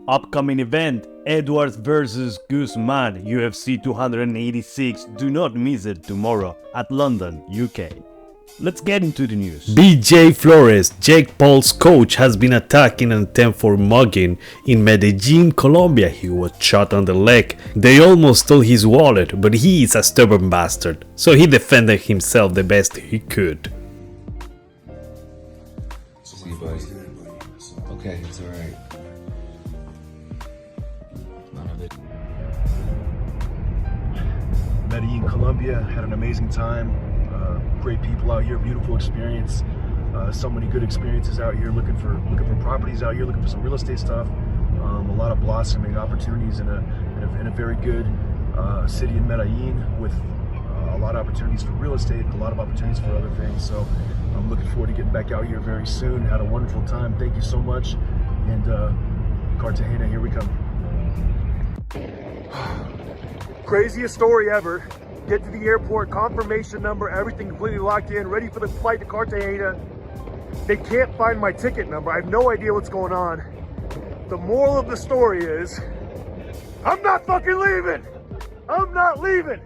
Upcoming event, Edwards vs Usman, UFC 286. Do not miss it tomorrow at London, UK. Let's get into the news. BJ Flores, Jake Paul's coach, has been attacked in an attempt for mugging in Medellin, Colombia. He was shot on the leg. They almost stole his wallet, but he is a stubborn bastard, so he defended himself the best he could. See you, buddy. Okay, it's alright. Medellin, Colombia, had an amazing time. Great people out here, beautiful experience. So many good experiences out here. Looking for properties out here, looking for some real estate stuff. A lot of blossoming opportunities in a very good city in Medellin with a lot of opportunities for real estate, a lot of opportunities for other things. So I'm looking forward to getting back out here very soon. Had a wonderful time. Thank you so much. And Cartagena, here we come. Craziest story ever. Get to the airport, confirmation number, everything completely locked in, ready for the flight to Cartagena. They can't find my ticket number. I have no idea what's going on. The moral of the story is, I'm not fucking leaving. I'm not leaving.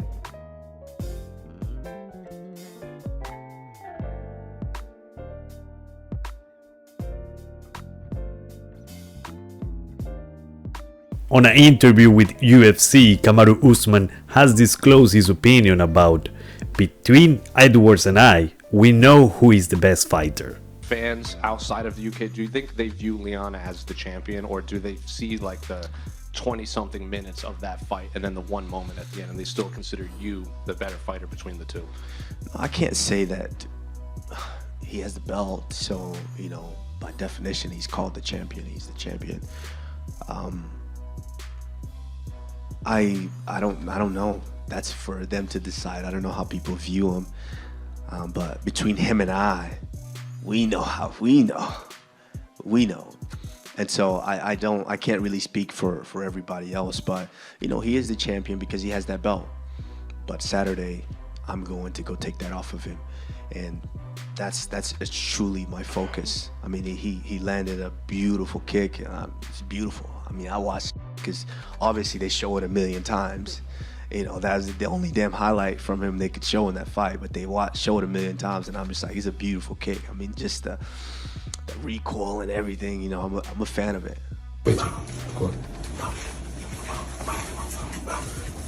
On an interview with UFC, Kamaru Usman has disclosed his opinion about, between Edwards and I, we know who is the best fighter. Fans outside of the UK, do you think they view Leon as the champion, or do they see like the 20-something minutes of that fight and then the one moment at the end, and they still consider you the better fighter between the two? I can't say that he has the belt, so, you know, by definition, he's called the champion. He's the champion. I don't know. That's for them to decide. I don't know how people view him. But between him and I, we know. And so I can't really speak for everybody else, but you know, he is the champion because he has that belt. But Saturday, I'm going to go take that off of him. And that's truly my focus. I mean, he landed a beautiful kick. It's beautiful. I mean, I watched because obviously they show it a million times. You know, that was the only damn highlight from him they could show in that fight, but they show it a million times, and I'm just like, he's a beautiful kick. I mean, just the recoil and everything, you know, I'm a fan of it. Wait, go on.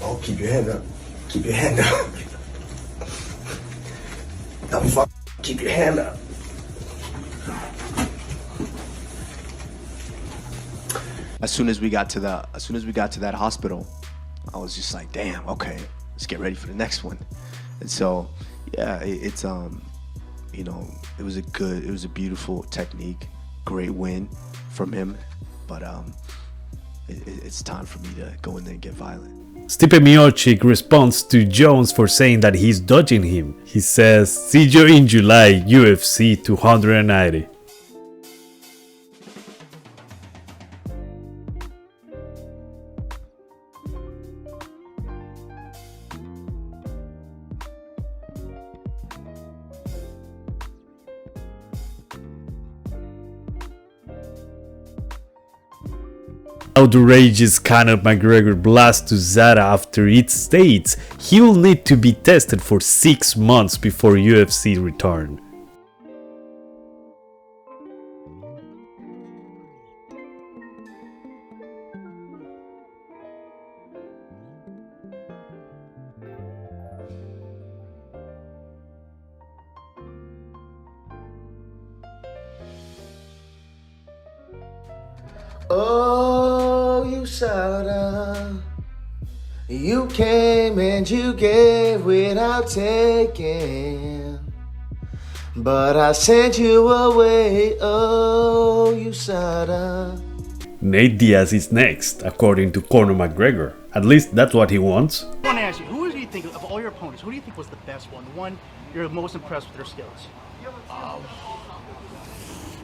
Oh, keep your hand up. Keep your hand up. Keep your hand up. As soon as we got to that hospital, I was just like, damn, okay, let's get ready for the next one. And so, yeah, it's you know, it was a beautiful technique, great win from him, but it's time for me to go in there and get violent. Stipe Miocic responds to Jones for saying that he's dodging him. He says, "See you in July, UFC 290. Outrageous Conor McGregor blast to USADA after it states he will need to be tested for 6 months before UFC return. Oh, USADA, you came and you gave without taking, but I sent you away. Oh, USADA. Nate Diaz is next, according to Conor McGregor. At least that's what he wants. I want to ask you, who do you think, of all your opponents, who do you think was the best one? The one you're most impressed with their skills?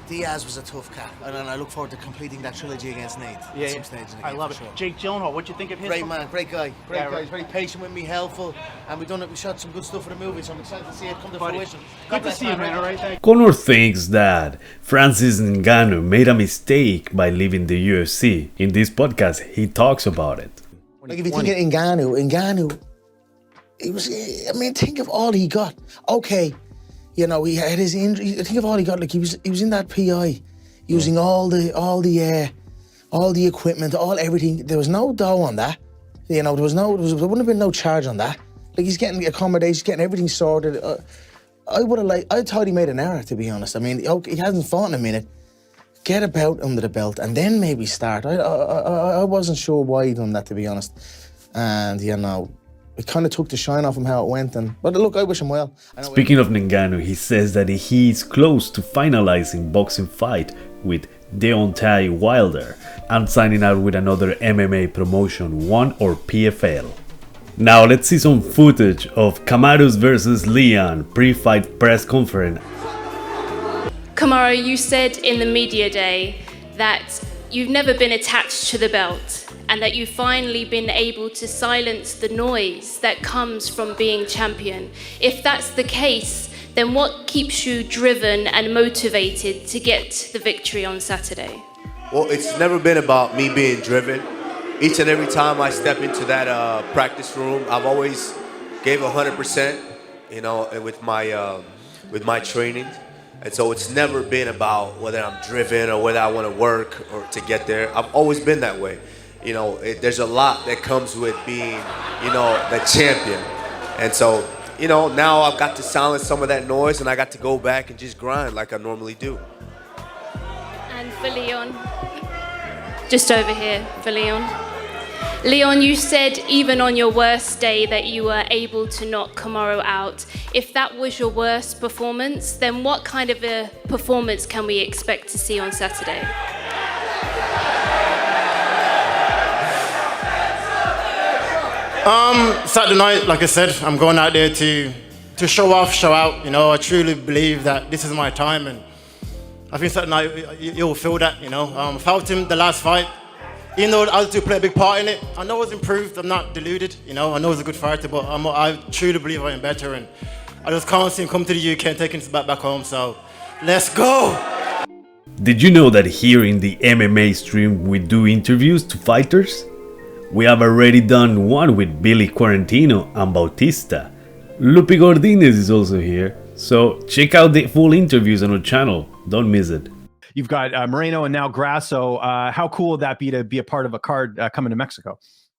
Diaz was a tough cat, and I look forward to completing that trilogy against Nate at some stage in the I game, love for it. sure. Jake Gyllenhaal, what'd you think of his? Great man, great guy, Yeah, right. He's very patient with me, helpful, and we shot some good stuff for the movie, so I'm excited to see it come to fruition. Good to see you, man. All right, thank you. Conor thinks that Francis Ngannou made a mistake by leaving the UFC. In this podcast, he talks about it. Like if you think of Ngannou, he was, I mean, think of all he got. Okay, you know, he had his injury. Think of all he got. Like he was in that PI, using all the equipment, everything. There was no dough on that. You know, there wouldn't have been no charge on that. Like he's getting accommodations, getting everything sorted. I thought he made an error, to be honest. I mean, okay, he hasn't fought in a minute. Get a belt under the belt and then maybe start. I wasn't sure why he done that, to be honest. And you know, it kind of took the shine off him how it went. But look, I wish him well. Speaking of Ngannou, he says that he is close to finalizing boxing fight with Deontay Wilder and signing out with another MMA promotion, ONE or PFL. Now let's see some footage of Kamaru's versus Leon pre-fight press conference. Kamaru, you said in the media day that you've never been attached to the belt and that you've finally been able to silence the noise that comes from being champion. If that's the case, then what keeps you driven and motivated to get the victory on Saturday? Well, it's never been about me being driven. Each and every time I step into that practice room, I've always gave 100%, you know, with my training. And so it's never been about whether I'm driven or whether I want to work or to get there. I've always been that way. You know, there's a lot that comes with being, you know, the champion. And so, you know, now I've got to silence some of that noise and I got to go back and just grind like I normally do. And for Leon, just over here for Leon. Leon, you said even on your worst day that you were able to knock Kamaru out. If that was your worst performance, then what kind of a performance can we expect to see on Saturday? Saturday night, like I said, I'm going out there to show off, show out. You know, I truly believe that this is my time, and I think Saturday night you'll feel that. You know, felt him the last fight. Even though altitude played a big part in it, I know it's improved. I'm not deluded. You know, I know he's a good fighter, but I truly believe I am better, and I just can't see him come to the UK and taking his back home. So, let's go. Did you know that here in the MMA stream we do interviews to fighters? We have already done one with Billy Quarantino and Bautista. Lupi Gordines is also here, so check out the full interviews on our channel. Don't miss it. You've got Moreno and now Grasso. How cool would that be to be a part of a card coming to Mexico?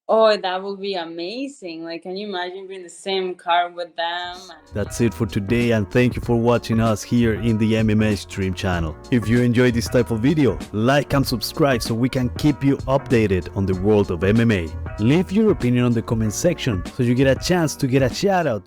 Oh, that would be amazing. Like, can you imagine being in the same car with them? That's it for today, and thank you for watching us here in the MMA Stream channel. If you enjoyed this type of video, like and subscribe so we can keep you updated on the world of MMA. Leave your opinion on the comment section so you get a chance to get a shout out